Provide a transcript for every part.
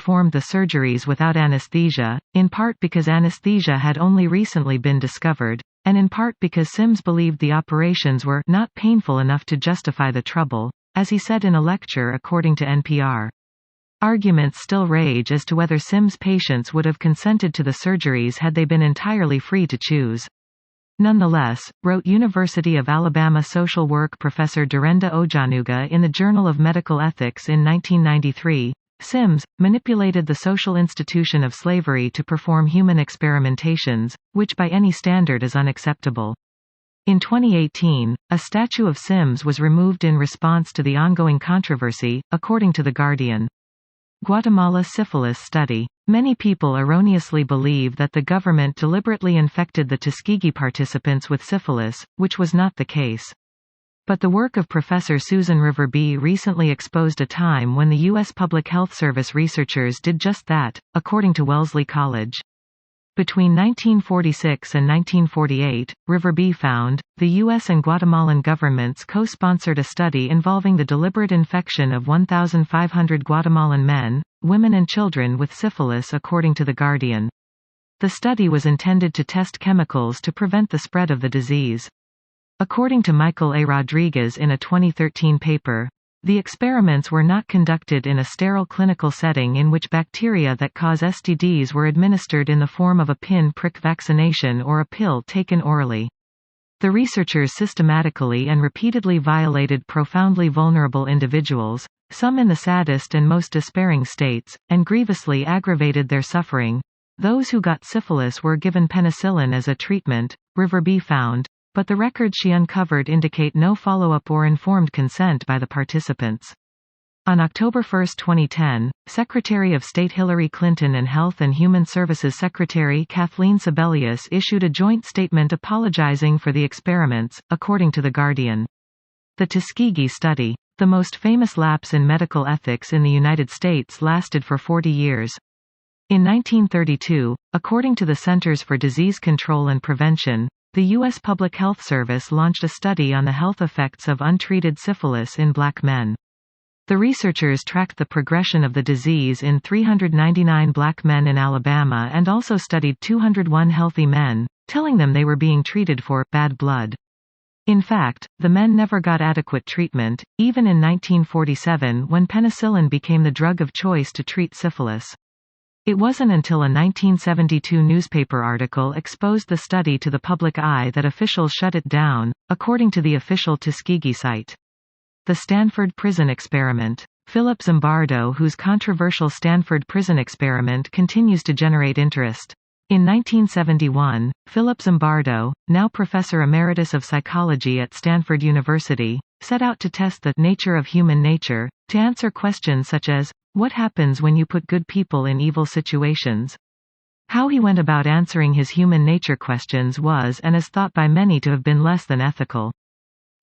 performed the surgeries without anesthesia, in part because anesthesia had only recently been discovered, and in part because Sims believed the operations were not painful enough to justify the trouble, as he said in a lecture according to NPR. Arguments still rage as to whether Sims patients would have consented to the surgeries had they been entirely free to choose. Nonetheless, wrote University of Alabama social work professor Dhirendra Ojanuga in the Journal of Medical Ethics in 1993, Sims manipulated the social institution of slavery to perform human experimentations, which by any standard is unacceptable. In 2018, a statue of Sims was removed in response to the ongoing controversy, according to The Guardian. Guatemala syphilis study. Many people erroneously believe that the government deliberately infected the Tuskegee participants with syphilis, which was not the case. But the work of Professor Susan Riverbee recently exposed a time when the U.S. Public Health Service researchers did just that, according to Wellesley College. Between 1946 and 1948, Riverbee found, the U.S. and Guatemalan governments co-sponsored a study involving the deliberate infection of 1,500 Guatemalan men, women and children with syphilis according to The Guardian. The study was intended to test chemicals to prevent the spread of the disease. According to Michael A. Rodriguez in a 2013 paper, the experiments were not conducted in a sterile clinical setting in which bacteria that cause STDs were administered in the form of a pin-prick vaccination or a pill taken orally. The researchers systematically and repeatedly violated profoundly vulnerable individuals, some in the saddest and most despairing states, and grievously aggravated their suffering. Those who got syphilis were given penicillin as a treatment, Riverbee found, but the records she uncovered indicate no follow-up or informed consent by the participants. On October 1, 2010, Secretary of State Hillary Clinton and Health and Human Services Secretary Kathleen Sebelius issued a joint statement apologizing for the experiments, according to The Guardian. The Tuskegee study, the most famous lapse in medical ethics in the United States, lasted for 40 years. In 1932, according to the Centers for Disease Control and Prevention, the U.S. Public Health Service launched a study on the health effects of untreated syphilis in black men. The researchers tracked the progression of the disease in 399 black men in Alabama and also studied 201 healthy men, telling them they were being treated for bad blood. In fact, the men never got adequate treatment, even in 1947 when penicillin became the drug of choice to treat syphilis. It wasn't until a 1972 newspaper article exposed the study to the public eye that officials shut it down, according to the official Tuskegee site. The Stanford Prison Experiment. Philip Zimbardo, whose controversial Stanford Prison Experiment continues to generate interest. In 1971, Philip Zimbardo, now Professor Emeritus of Psychology at Stanford University, set out to test the nature of human nature, to answer questions such as, what happens when you put good people in evil situations? How he went about answering his human nature questions was and is thought by many to have been less than ethical.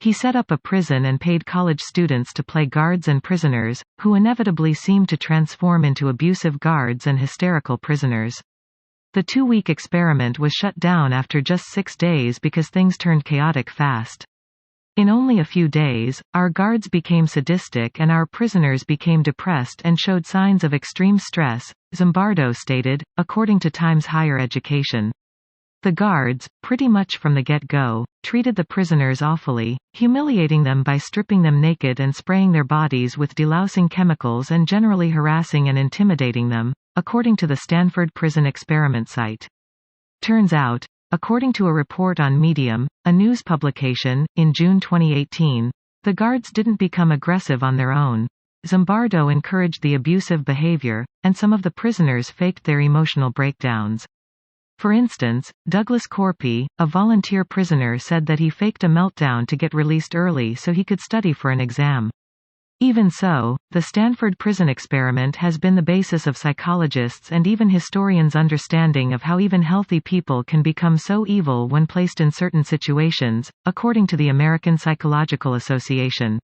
He set up a prison and paid college students to play guards and prisoners, who inevitably seemed to transform into abusive guards and hysterical prisoners. The 2-week experiment was shut down after just 6 days because things turned chaotic fast. In only a few days, our guards became sadistic and our prisoners became depressed and showed signs of extreme stress, Zimbardo stated, according to Times Higher Education. The guards, pretty much from the get-go, treated the prisoners awfully, humiliating them by stripping them naked and spraying their bodies with delousing chemicals and generally harassing and intimidating them, according to the Stanford Prison Experiment site. Turns out, according to a report on Medium, a news publication, in June 2018, the guards didn't become aggressive on their own. Zimbardo encouraged the abusive behavior, and some of the prisoners faked their emotional breakdowns. For instance, Douglas Corpy, a volunteer prisoner, said that he faked a meltdown to get released early so he could study for an exam. Even so, the Stanford Prison Experiment has been the basis of psychologists' and even historians' understanding of how even healthy people can become so evil when placed in certain situations, according to the American Psychological Association.